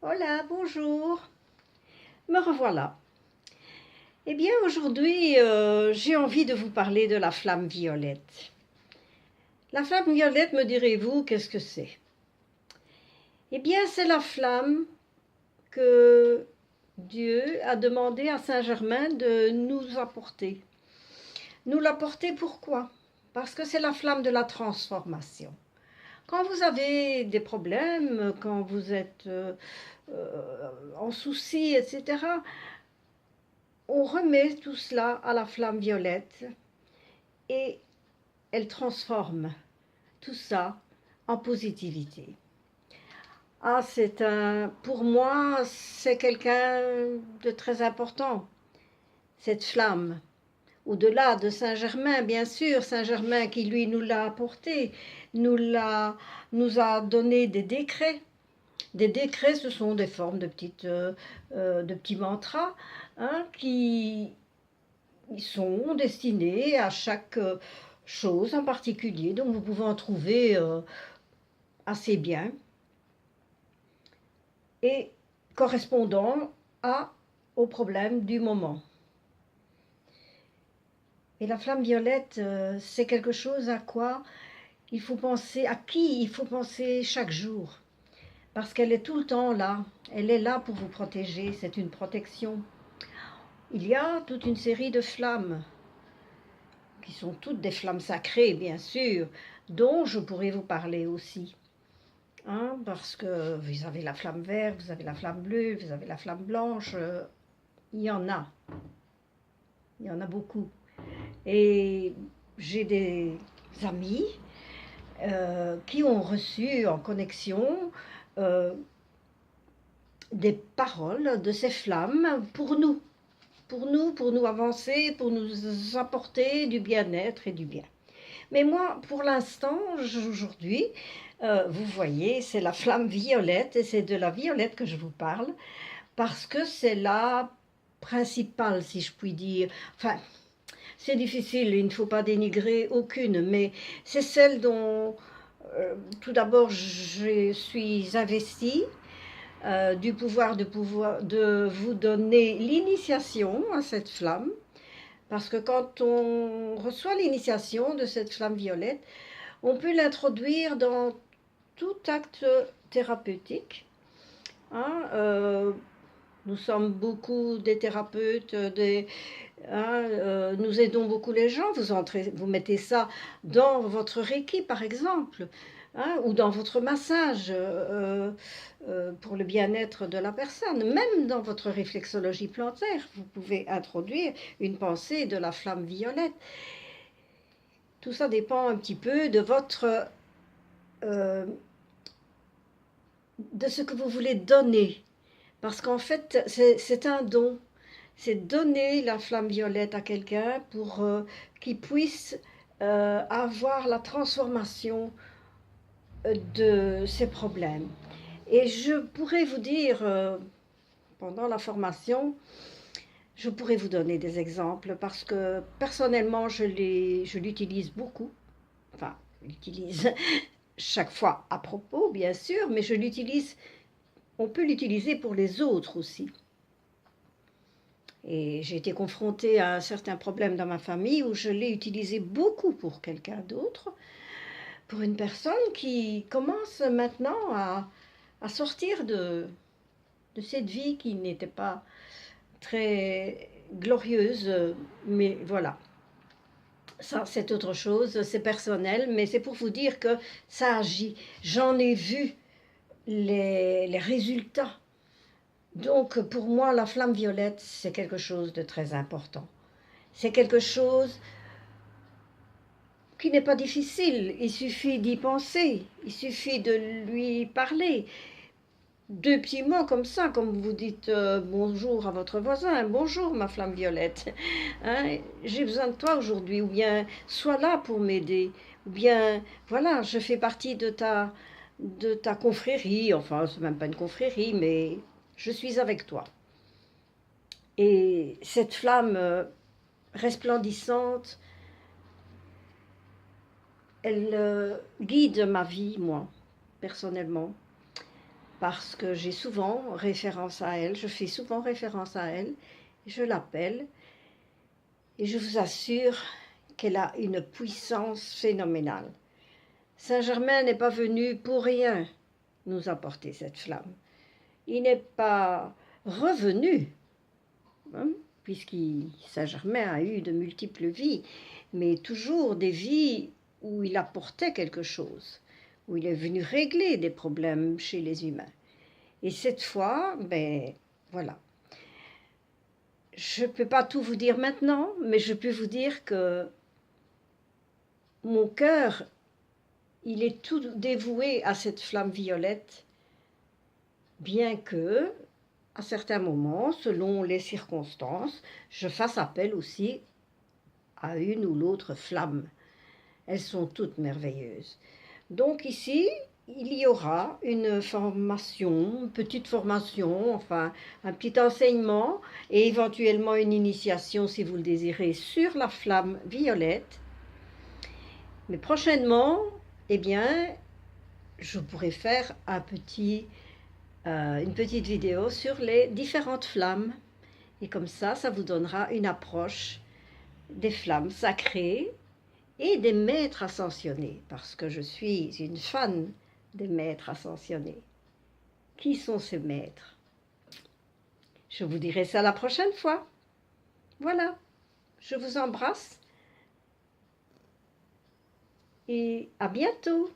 Hola, bonjour, me revoilà. Eh bien, aujourd'hui, j'ai envie de vous parler de la flamme violette. La flamme violette, me direz-vous, qu'est-ce que c'est? Eh bien, c'est la flamme que Dieu a demandé à Saint-Germain de nous apporter. Nous l'apporter pourquoi? Parce que c'est la flamme de la transformation. Quand vous avez des problèmes, quand vous êtes en souci, etc., on remet tout cela à la flamme violette et elle transforme tout ça en positivité. Ah, pour moi, c'est quelqu'un de très important, cette flamme. Au-delà de Saint-Germain, bien sûr, Saint-Germain qui lui nous l'a apporté, nous a donné des décrets. Des décrets, ce sont des formes de petits mantras, hein, qui sont destinés à chaque chose en particulier. Donc vous pouvez en trouver assez bien et correspondant au problème du moment. Et la flamme violette, c'est quelque chose à quoi il faut penser, à qui il faut penser chaque jour. Parce qu'elle est tout le temps là. Elle est là pour vous protéger. C'est une protection. Il y a toute une série de flammes, qui sont toutes des flammes sacrées, bien sûr, dont je pourrais vous parler aussi. Hein, parce que vous avez la flamme verte, vous avez la flamme bleue, vous avez la flamme blanche. Il y en a. Il y en a beaucoup. Et j'ai des amis qui ont reçu en connexion des paroles de ces flammes pour nous avancer, pour nous apporter du bien-être et du bien. Mais moi, pour l'instant, aujourd'hui, vous voyez, c'est la flamme violette et c'est de la violette que je vous parle parce que c'est la principale, si je puis dire. Enfin, c'est difficile, il ne faut pas dénigrer aucune, mais c'est celle dont, tout d'abord, je suis investie du pouvoir de vous donner l'initiation à cette flamme. Parce que quand on reçoit l'initiation de cette flamme violette, on peut l'introduire dans tout acte thérapeutique. Hein, nous sommes beaucoup des thérapeutes, nous aidons beaucoup les gens. Vous mettez ça dans votre Reiki, par exemple, hein, ou dans votre massage pour le bien-être de la personne. Même dans votre réflexologie plantaire, vous pouvez introduire une pensée de la flamme violette. Tout ça dépend un petit peu de de ce que vous voulez donner. Parce qu'en fait, c'est un don. C'est donner la flamme violette à quelqu'un pour qu'il puisse avoir la transformation de ses problèmes. Et je pourrais vous dire, pendant la formation, je pourrais vous donner des exemples parce que personnellement, je l'utilise beaucoup. Enfin, je l'utilise chaque fois à propos, bien sûr, mais on peut l'utiliser pour les autres aussi. Et j'ai été confrontée à un certain problème dans ma famille où je l'ai utilisé beaucoup pour quelqu'un d'autre, pour une personne qui commence maintenant à sortir de cette vie qui n'était pas très glorieuse, mais voilà. Ça, c'est autre chose, c'est personnel, mais c'est pour vous dire que ça agit. J'en ai vu les résultats. Donc, pour moi, la flamme violette, c'est quelque chose de très important. C'est quelque chose qui n'est pas difficile. Il suffit d'y penser, il suffit de lui parler. Deux petits mots comme ça, comme vous dites bonjour à votre voisin, bonjour ma flamme violette, hein, j'ai besoin de toi aujourd'hui, ou bien sois là pour m'aider, ou bien voilà, je fais partie de ta confrérie, enfin c'est même pas une confrérie, mais je suis avec toi. Et cette flamme resplendissante, elle guide ma vie, moi, personnellement. parce que j'ai souvent référence à elle, je fais souvent référence à elle, je l'appelle et je vous assure qu'elle a une puissance phénoménale. Saint-Germain n'est pas venu pour rien nous apporter cette flamme. Il n'est pas revenu, hein, Saint-Germain a eu de multiples vies, mais toujours des vies où il apportait quelque chose, où il est venu régler des problèmes chez les humains. Et cette fois, ben voilà. Je ne peux pas tout vous dire maintenant, mais je peux vous dire que mon cœur, il est tout dévoué à cette flamme violette, bien que, à certains moments, selon les circonstances, je fasse appel aussi à une ou l'autre flamme. Elles sont toutes merveilleuses. Donc ici, il y aura une petite formation, enfin un petit enseignement et éventuellement une initiation si vous le désirez sur la flamme violette. Mais prochainement, eh bien, je pourrais faire une petite vidéo sur les différentes flammes. Et comme ça vous donnera une approche des flammes sacrées et des maîtres ascensionnés, parce que je suis une fan des maîtres ascensionnés. Qui sont ces maîtres? Je vous dirai ça la prochaine fois. Voilà, je vous embrasse et à bientôt.